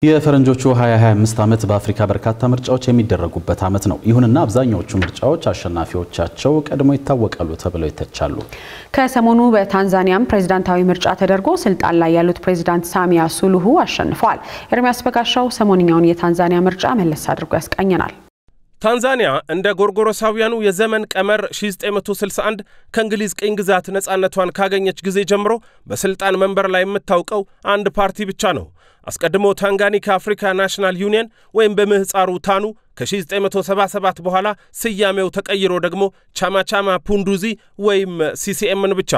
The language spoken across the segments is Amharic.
የፈረንጆቹ 2025 ዓመት በአፍሪካ በርካታ ምርጫዎች የሚደረጉበት ዓመት ነው። ይሁንና አብዛኛዎቹ ምርጫዎች አሸናፊዎቻቸው ቀድሞ ይታወቃሉ ተብለው ይተቻሉ። ከሰሞኑ በታንዛኒያም ፕሬዝዳንታዊ ምርጫ ተደርጎ ስልጣን ላይ ያሉት ፕሬዝዳንት ሳሚያ ሱሉሁ አሸንፈዋል። ኤርሚያስ በጋሻው ሰሞንኛውን የታንዛኒያ ምርጫ መለስ አድርጎ ያስቃኘናል። ታንዛኒያ እንደ ጎርጎሮሳውያኑ የዘመን ቀመር 1961 ከእንግሊዝ ቅኝ ግዛት ነፃነቷን ካገኘች ጊዜ ጀምሮ በስልጣን መንበር ላይ የምታውቀው አንድ ፓርቲ ብቻ ነው። አስቀድሞ ታንጋኒካ አፍሪካ ናሽናል ዩኒየን ወይም በምህፃሩ ታኑ ከ1977 በኋላ ስያሜው ተቀይሮ ደግሞ ቻማቻማ ፑንዱዚ ወይም ሲሲኤምን ብቻ።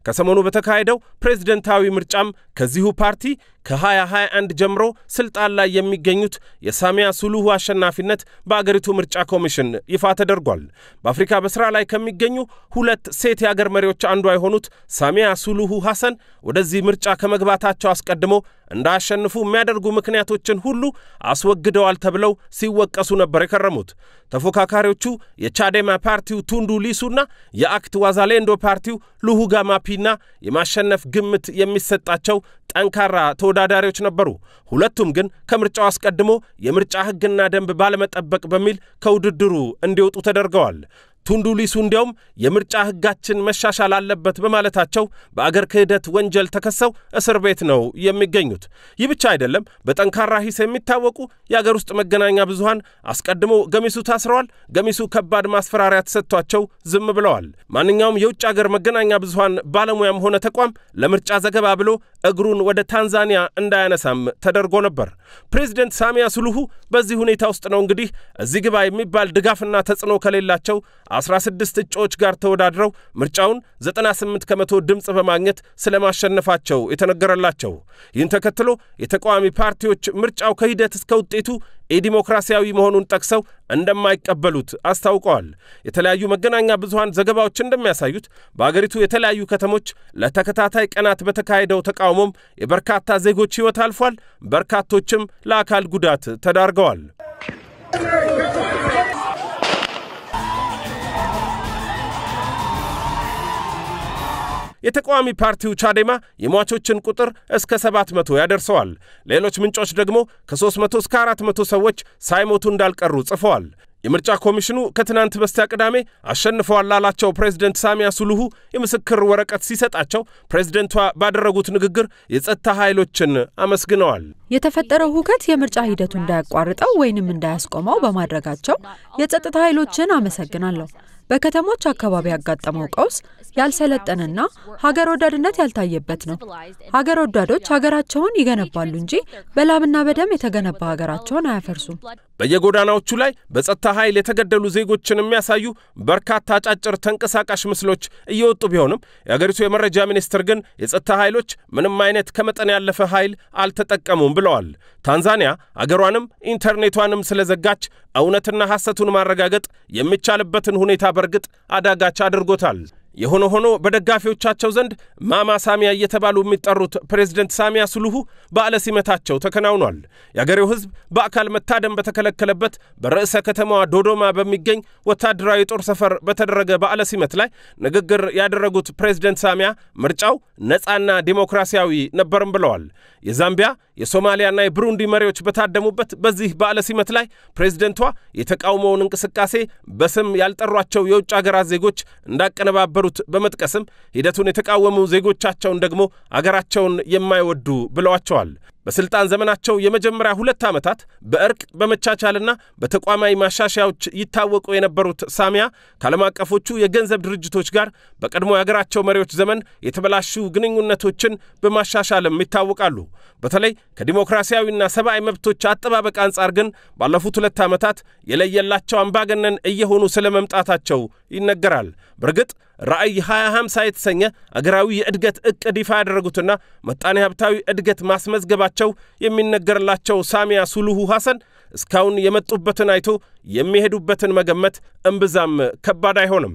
ከሰሞኑ በተካሄደው ፕሬዝዳንታዊ ምርጫም ከዚሁ ፓርቲ ከ2021 ጀምሮ ስልጣን ላይ የሚገኙት የሳሚያ ሱሉሁ አሸናፊነት በአገሪቱ ምርጫ ኮሚሽን ይፋ ተደርጓል። በአፍሪካ በስራ ላይ ከሚገኙ ሁለት ሴት የአገር መሪዎች አንዷ የሆኑት ሳሚያ ሱሉሁ ሐሰን ወደዚህ ምርጫ ከመግባታቸው አስቀድሞ እንዳሸንፉ የሚያደርጉ ምክንያቶችን ሁሉ አስወግደዋል ተብለው ሲወቀሱ ነበር የከረሙት። ተፎካካሪዎቹ የቻዴማ ፓርቲው ቱንዱ ሊሱና የአክት ዋዛሌንዶ ፓርቲው ሉሁጋ ማፒና የማሸነፍ ግምት የሚሰጣቸው ጠንካራ ተወዳዳሪዎች ነበሩ። ሁለቱም ግን ከምርጫው አስቀድሞ የምርጫ ሕግና ደንብ ባለመጠበቅ በሚል ከውድድሩ እንዲወጡ ተደርገዋል። ቱንዱ ሊሱ እንዲያውም የምርጫ ሕጋችን መሻሻል አለበት በማለታቸው በአገር ክህደት ወንጀል ተከሰው እስር ቤት ነው የሚገኙት። ይህ ብቻ አይደለም። በጠንካራ ሂስ የሚታወቁ የአገር ውስጥ መገናኛ ብዙሃን አስቀድሞ ገሚሱ ታስረዋል፣ ገሚሱ ከባድ ማስፈራሪያ ተሰጥቷቸው ዝም ብለዋል። ማንኛውም የውጭ አገር መገናኛ ብዙሃን ባለሙያም ሆነ ተቋም ለምርጫ ዘገባ ብሎ እግሩን ወደ ታንዛኒያ እንዳያነሳም ተደርጎ ነበር። ፕሬዝዳንት ሳሚያ ሱሉሁ በዚህ ሁኔታ ውስጥ ነው እንግዲህ እዚህ ግባ የሚባል ድጋፍና ተጽዕኖ ከሌላቸው 16 እጩዎች ጋር ተወዳድረው ምርጫውን 98 ከመቶ ድምጽ በማግኘት ስለማሸነፋቸው የተነገረላቸው። ይህን ተከትሎ የተቃዋሚ ፓርቲዎች ምርጫው ከሂደት እስከ ውጤቱ ዲሞክራሲያዊ መሆኑን ጠቅሰው እንደማይቀበሉት አስታውቀዋል። የተለያዩ መገናኛ ብዙሃን ዘገባዎች እንደሚያሳዩት በአገሪቱ የተለያዩ ከተሞች ለተከታታይ ቀናት በተካሄደው ተቃውሞም የበርካታ ዜጎች ሕይወት አልፏል። በርካቶችም ለአካል ጉዳት ተዳርገዋል። የተቃዋሚ ፓርቲው ቻዴማ የሟቾችን ቁጥር እስከ 700 ያደርሰዋል። ሌሎች ምንጮች ደግሞ ከ300 እስከ 400 ሰዎች ሳይሞቱ እንዳልቀሩ ጽፈዋል። የምርጫ ኮሚሽኑ ከትናንት በስቲያ ቅዳሜ አሸንፈዋል ላላቸው ፕሬዝዳንት ሳሚያ ሱሉሁ የምስክር ወረቀት ሲሰጣቸው ፕሬዝዳንቷ ባደረጉት ንግግር የጸጥታ ኃይሎችን አመስግነዋል። የተፈጠረው ሁከት የምርጫ ሂደቱ እንዳያቋርጠው ወይንም እንዳያስቆመው በማድረጋቸው የጸጥታ ኃይሎችን አመሰግናለሁ። በከተሞች አካባቢ ያጋጠመው ቀውስ ያልሰለጠነና ሀገር ወዳድነት ያልታየበት ነው። ሀገር ወዳዶች ሀገራቸውን ይገነባሉ እንጂ በላብና በደም የተገነባ ሀገራቸውን አያፈርሱም። በየጎዳናዎቹ ላይ በጸጥታ ኃይል የተገደሉ ዜጎችን የሚያሳዩ በርካታ አጫጭር ተንቀሳቃሽ ምስሎች እየወጡ ቢሆንም የአገሪቱ የመረጃ ሚኒስትር ግን የጸጥታ ኃይሎች ምንም አይነት ከመጠን ያለፈ ኃይል አልተጠቀሙም ብለዋል። ታንዛኒያ አገሯንም ኢንተርኔቷንም ስለዘጋች እውነትና ሐሰቱን ማረጋገጥ የሚቻልበትን ሁኔታ በርግጥ አዳጋች አድርጎታል። የሆነ ሆኖ በደጋፊዎቻቸው ዘንድ ማማ ሳሚያ እየተባሉ የሚጠሩት ፕሬዝዳንት ሳሚያ ሱሉሁ በዓለ ሲመታቸው ተከናውኗል። የአገሬው ሕዝብ በአካል መታደም በተከለከለበት በርዕሰ ከተማዋ ዶዶማ በሚገኝ ወታደራዊ ጦር ሰፈር በተደረገ በዓለ ሲመት ላይ ንግግር ያደረጉት ፕሬዝዳንት ሳሚያ ምርጫው ነፃና ዲሞክራሲያዊ ነበርም ብለዋል። የዛምቢያ የሶማሊያና የብሩንዲ መሪዎች በታደሙበት በዚህ በዓለ ሲመት ላይ ፕሬዝዳንቷ የተቃውሞውን እንቅስቃሴ በስም ያልጠሯቸው የውጭ አገራት ዜጎች እንዳቀነባበሩት በመጥቀስም ሂደቱን የተቃወሙ ዜጎቻቸውን ደግሞ አገራቸውን የማይወዱ ብለዋቸዋል። በስልጣን ዘመናቸው የመጀመሪያ 2 ዓመታት በእርቅ በመቻቻልና በተቋማዊ ማሻሻያዎች ይታወቁ የነበሩት ሳሚያ ከዓለም አቀፎቹ የገንዘብ ድርጅቶች ጋር በቀድሞ የአገራቸው መሪዎች ዘመን የተበላሹ ግንኙነቶችን በማሻሻልም ይታወቃሉ። በተለይ ከዲሞክራሲያዊና ሰብአዊ መብቶች አጠባበቅ አንጻር ግን ባለፉት 2 ዓመታት የለየላቸው አምባገነን እየሆኑ ስለመምጣታቸው ይነገራል። በርግጥ ራዕይ 2050 የተሰኘ አገራዊ የእድገት እቅድ ይፋ ያደረጉትና መጣኔ ሀብታዊ እድገት ማስመዝገባቸው የሚነገርላቸው ሳሚያ ሱሉሁ ሐሰን እስካሁን የመጡበትን አይቶ የሚሄዱበትን መገመት እምብዛም ከባድ አይሆንም።